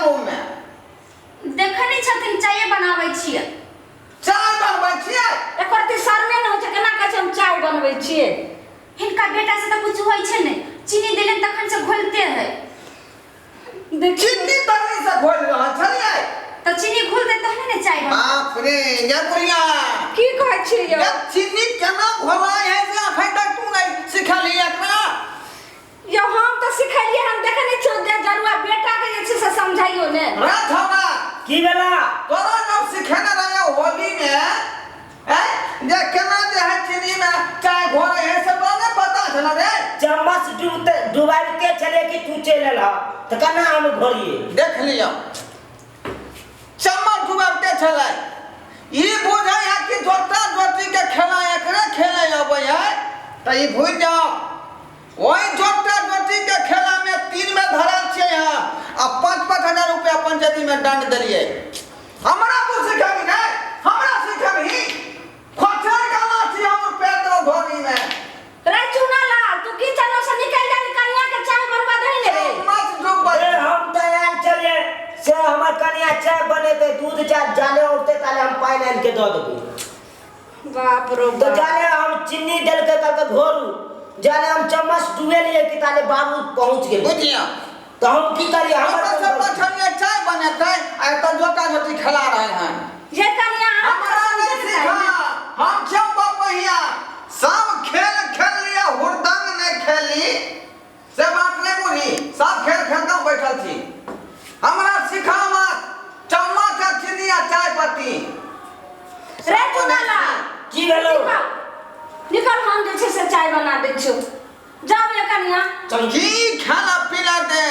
Room में देखे नहीं छथिन चाय बनाबै छियै। चाय बनबै छियै एकर ती शर्मे न होइ छै केना कहै छै हम चाय बनबै छियै। हिनका बेटा से त कुछ होइ छै नै चीनी देलन तखन से घोलते है। चीनी तनी से घोल रहल छलियै त चीनी घोल दे तहने ने चाय बन। बाप रे ये बुढ़िया की कहै छी ये चीनी केना घोलाय है से अखन तक तू नहीं सिखली एकरा। यो हम त सिखलिए हम देखे नहीं छौ दे जरुआ बेटा के जे छै से समझाइयो ने। रात हमरा की भेला तोरा जब सिखेने रहे होली में हैं जे केना जे है चीनी में चाय घोले है से तो नहीं पता छला रे। चम्मच डुबाइते चले कि तू चल एला त कना हम घोरिए देख लियो चम्मच डुबाइते छले ई बुझै है कि जोता जोती के खेला एकरे खेले अबै है त ई भूल जाओ ओई जोता जोती के खेला में 3 में धरल छे है आ 5-5 हजार रुपया पंचायती में दंड देलिए। हमरा तू सिखाबी नहीं हमरा सिखाबी खोचर गाना छी हम पैर दो घोरी में रे चुना लाल तू की चलो से निकल जा कन्या के चाय बनवा दे ले रे। मत डूब अरे हम तैयार चलिए से हमर कन्या चाय बनेते दूध चाय जाले उठते ताले हम पानी आन के दो देबे। बाप रो तो जाले हम चीनी डाल के तब घोरू जाले हम चम्मच डुबे लिए कि ताले बाबू पहुंच गेल बुझिया तो हम की करिए हमरा सब पछलिए चाय बनेते आ त जोता जोती खिला रहे हैं। ये कन्या हमरा नहीं सिखा हम क्यों बपहिया सब खेल खेल लिया हुरदंग नहीं खेली से बात नहीं बुझी सब खेल खेलता बैठल छी हमरा सिखा मत चम्मच आ चीनी आ चाय पत्ती रे चुना लाल की भेलो निकल हम जे छै से चाय बना दै छियो जाओ ये कन्या चल की खाना पीना दे